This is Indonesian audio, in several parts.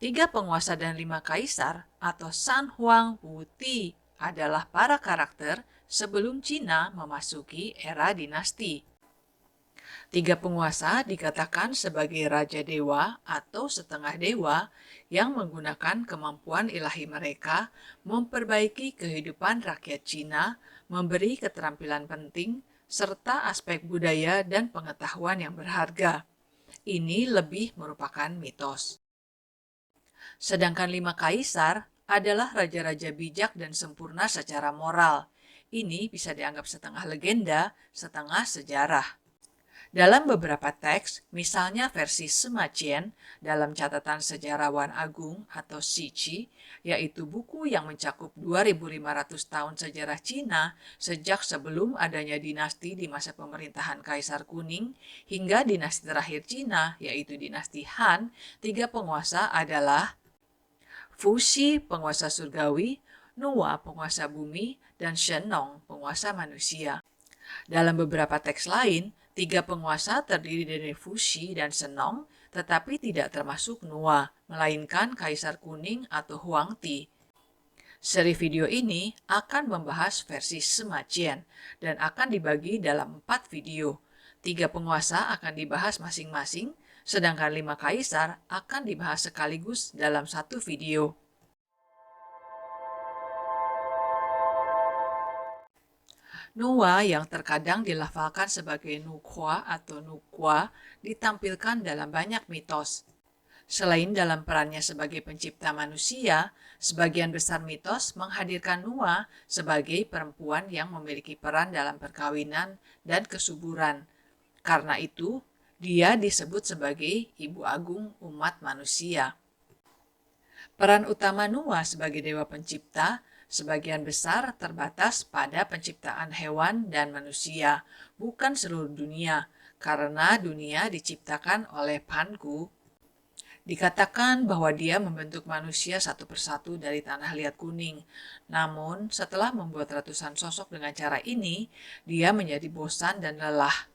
Tiga penguasa dan lima kaisar atau San Huang Wuti adalah para karakter sebelum Cina memasuki era dinasti. Tiga penguasa dikatakan sebagai raja dewa atau setengah dewa yang menggunakan kemampuan ilahi mereka memperbaiki kehidupan rakyat Cina, memberi keterampilan penting, serta aspek budaya dan pengetahuan yang berharga. Ini lebih merupakan mitos. Sedangkan lima kaisar adalah raja-raja bijak dan sempurna secara moral. Ini bisa dianggap setengah legenda, setengah sejarah. Dalam beberapa teks, misalnya versi Sima Qian dalam catatan sejarawan agung atau Shiqi, yaitu buku yang mencakup 2500 tahun sejarah Cina sejak sebelum adanya dinasti di masa pemerintahan Kaisar Kuning hingga dinasti terakhir Cina, yaitu dinasti Han. Tiga penguasa adalah Fuxi, penguasa surgawi, Nuwa, penguasa bumi, dan Shenong, penguasa manusia. Dalam beberapa teks lain, tiga penguasa terdiri dari Fuxi dan Shenong, tetapi tidak termasuk Nuwa, melainkan Kaisar Kuning atau Huangti. Seri video ini akan membahas versi Sima Qian dan akan dibagi dalam 4 video. Tiga penguasa akan dibahas masing-masing, sedangkan lima kaisar akan dibahas sekaligus dalam satu video. Nuwa yang terkadang dilafalkan sebagai Nukwa atau Nukwa ditampilkan dalam banyak mitos. Selain dalam perannya sebagai pencipta manusia, sebagian besar mitos menghadirkan Nuwa sebagai perempuan yang memiliki peran dalam perkawinan dan kesuburan. Karena itu, dia disebut sebagai Ibu Agung umat manusia. Peran utama Nuwa sebagai dewa pencipta sebagian besar terbatas pada penciptaan hewan dan manusia, bukan seluruh dunia, karena dunia diciptakan oleh Panku. Dikatakan bahwa dia membentuk manusia satu persatu dari tanah liat kuning. Namun, setelah membuat ratusan sosok dengan cara ini, dia menjadi bosan dan lelah.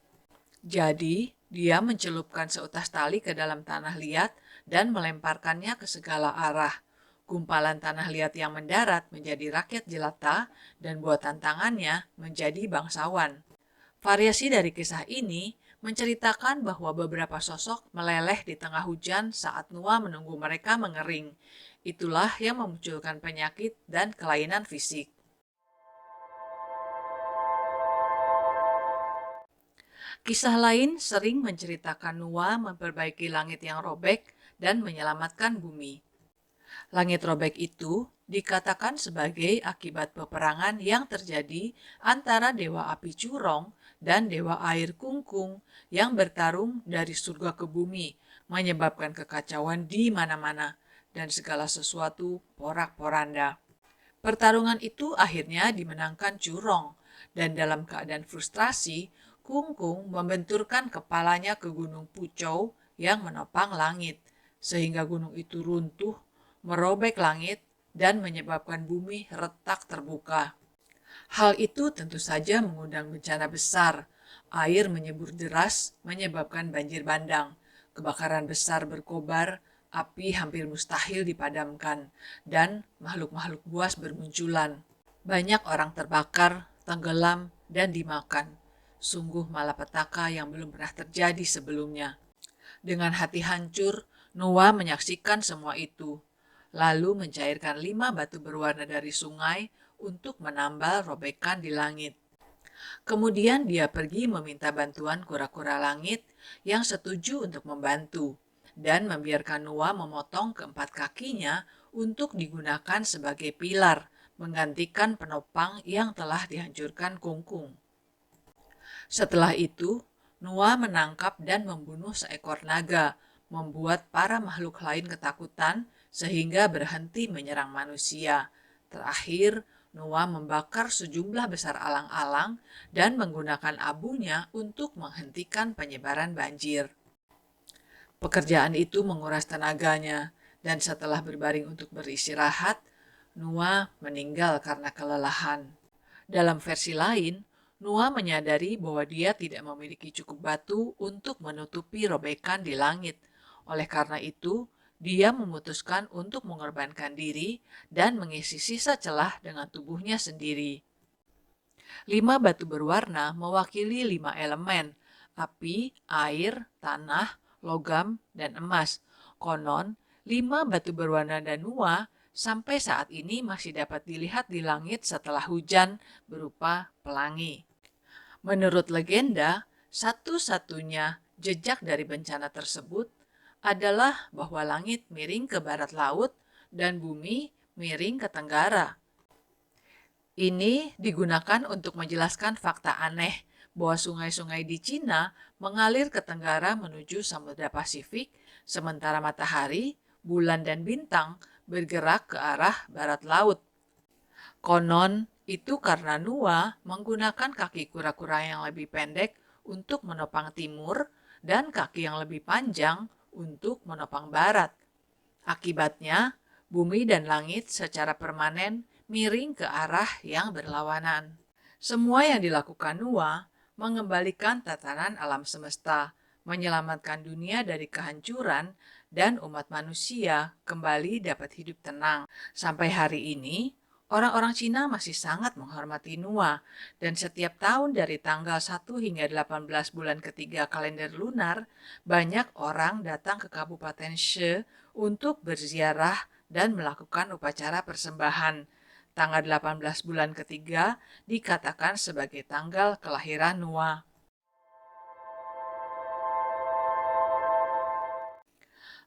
Jadi, dia mencelupkan seutas tali ke dalam tanah liat dan melemparkannya ke segala arah. Gumpalan tanah liat yang mendarat menjadi rakyat jelata dan buatan tangannya menjadi bangsawan. Variasi dari kisah ini menceritakan bahwa beberapa sosok meleleh di tengah hujan saat Nuwa menunggu mereka mengering. Itulah yang memunculkan penyakit dan kelainan fisik. Kisah lain sering menceritakan Nuwa memperbaiki langit yang robek dan menyelamatkan bumi. Langit robek itu dikatakan sebagai akibat peperangan yang terjadi antara Dewa Api Curong dan Dewa Air Kungkung yang bertarung dari surga ke bumi, menyebabkan kekacauan di mana-mana dan segala sesuatu porak-poranda. Pertarungan itu akhirnya dimenangkan Curong, dan dalam keadaan frustrasi, Kungkung membenturkan kepalanya ke Gunung Pucau yang menopang langit, sehingga gunung itu runtuh, merobek langit, dan menyebabkan bumi retak terbuka. Hal itu tentu saja mengundang bencana besar. Air menyembur deras menyebabkan banjir bandang. Kebakaran besar berkobar, api hampir mustahil dipadamkan, dan makhluk-makhluk buas bermunculan. Banyak orang terbakar, tenggelam, dan dimakan. Sungguh malapetaka yang belum pernah terjadi sebelumnya. Dengan hati hancur, Noah menyaksikan semua itu, lalu mencairkan 5 batu berwarna dari sungai untuk menambal robekan di langit. Kemudian dia pergi meminta bantuan kura-kura langit yang setuju untuk membantu dan membiarkan Noah memotong keempat kakinya untuk digunakan sebagai pilar, menggantikan penopang yang telah dihancurkan Kungkung. Setelah itu, Noah menangkap dan membunuh seekor naga, membuat para makhluk lain ketakutan sehingga berhenti menyerang manusia. Terakhir, Noah membakar sejumlah besar alang-alang dan menggunakan abunya untuk menghentikan penyebaran banjir. Pekerjaan itu menguras tenaganya, dan setelah berbaring untuk beristirahat, Noah meninggal karena kelelahan. Dalam versi lain, Noah menyadari bahwa dia tidak memiliki cukup batu untuk menutupi robekan di langit. Oleh karena itu, dia memutuskan untuk mengorbankan diri dan mengisi sisa celah dengan tubuhnya sendiri. 5 batu berwarna mewakili 5 elemen: api, air, tanah, logam, dan emas. Konon, 5 batu berwarna danua sampai saat ini masih dapat dilihat di langit setelah hujan berupa pelangi. Menurut legenda, satu-satunya jejak dari bencana tersebut adalah bahwa langit miring ke barat laut dan bumi miring ke tenggara. Ini digunakan untuk menjelaskan fakta aneh bahwa sungai-sungai di Cina mengalir ke tenggara menuju Samudra Pasifik, sementara matahari, bulan, dan bintang bergerak ke arah barat laut. Konon, itu karena Noah menggunakan kaki kura-kura yang lebih pendek untuk menopang timur dan kaki yang lebih panjang untuk menopang barat. Akibatnya, bumi dan langit secara permanen miring ke arah yang berlawanan. Semua yang dilakukan Noah mengembalikan tatanan alam semesta, menyelamatkan dunia dari kehancuran, dan umat manusia kembali dapat hidup tenang. Sampai hari ini, orang-orang Cina masih sangat menghormati Noah, dan setiap tahun dari tanggal 1 hingga 18 bulan ketiga kalender lunar, banyak orang datang ke Kabupaten She untuk berziarah dan melakukan upacara persembahan. Tanggal 18 bulan ketiga dikatakan sebagai tanggal kelahiran Noah.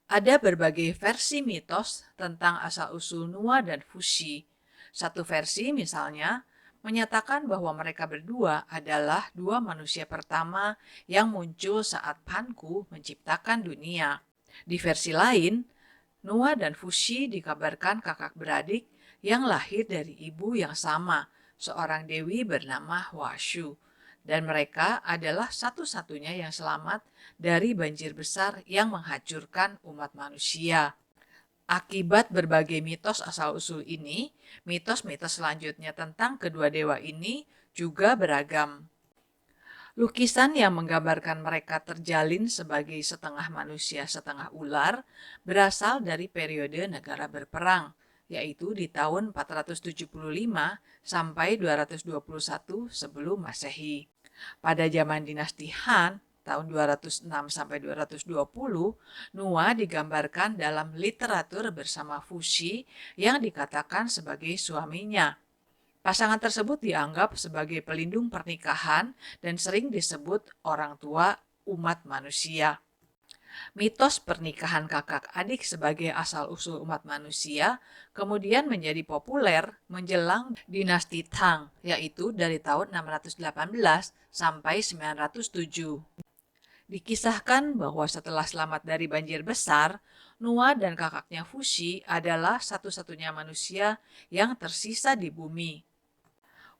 Ada berbagai versi mitos tentang asal-usul Noah dan Fushi. Satu versi misalnya menyatakan bahwa mereka berdua adalah dua manusia pertama yang muncul saat Panku menciptakan dunia. Di versi lain, Noah dan Fushi dikabarkan kakak beradik yang lahir dari ibu yang sama, seorang dewi bernama Washu. Dan mereka adalah satu-satunya yang selamat dari banjir besar yang menghancurkan umat manusia. Akibat berbagai mitos asal-usul ini, mitos-mitos selanjutnya tentang kedua dewa ini juga beragam. Lukisan yang menggambarkan mereka terjalin sebagai setengah manusia, setengah ular, berasal dari periode negara berperang, yaitu di tahun 475 sampai 221 sebelum Masehi. Pada zaman dinasti Han, tahun 206 sampai 220, Noah digambarkan dalam literatur bersama Fushi yang dikatakan sebagai suaminya. Pasangan tersebut dianggap sebagai pelindung pernikahan dan sering disebut orang tua umat manusia. Mitos pernikahan kakak adik sebagai asal-usul umat manusia kemudian menjadi populer menjelang dinasti Tang, yaitu dari tahun 618 sampai 907. Dikisahkan bahwa setelah selamat dari banjir besar, Noah dan kakaknya Fushi adalah satu-satunya manusia yang tersisa di bumi.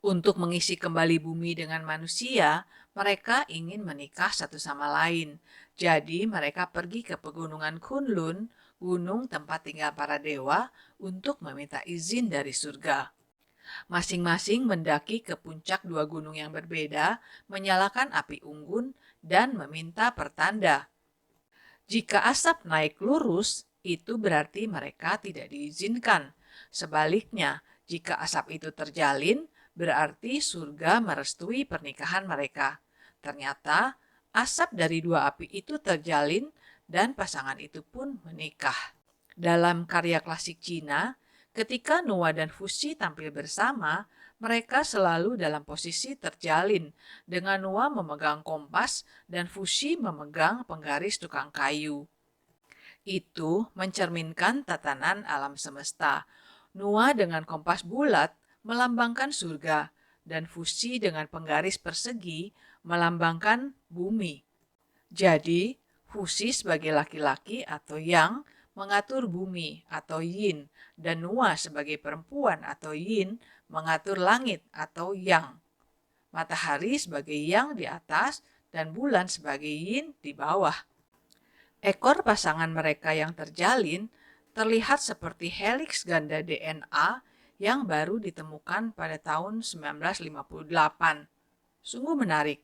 Untuk mengisi kembali bumi dengan manusia, mereka ingin menikah satu sama lain. Jadi mereka pergi ke pegunungan Kunlun, gunung tempat tinggal para dewa, untuk meminta izin dari surga. Masing-masing mendaki ke puncak dua gunung yang berbeda, menyalakan api unggun, dan meminta pertanda. Jika asap naik lurus, itu berarti mereka tidak diizinkan. Sebaliknya, jika asap itu terjalin, berarti surga merestui pernikahan mereka. Ternyata, asap dari dua api itu terjalin dan pasangan itu pun menikah. Dalam karya klasik Cina, ketika Noah dan Fushi tampil bersama, mereka selalu dalam posisi terjalin, dengan Noah memegang kompas dan Fushi memegang penggaris tukang kayu. Itu mencerminkan tatanan alam semesta. Noah dengan kompas bulat melambangkan surga, dan Fushi dengan penggaris persegi melambangkan bumi. Jadi, Fushi sebagai laki-laki atau yang mengatur bumi atau yin, dan Noah sebagai perempuan atau yin mengatur langit atau yang. Matahari sebagai yang di atas dan bulan sebagai yin di bawah. Ekor pasangan mereka yang terjalin terlihat seperti heliks ganda DNA yang baru ditemukan pada tahun 1958. Sungguh menarik.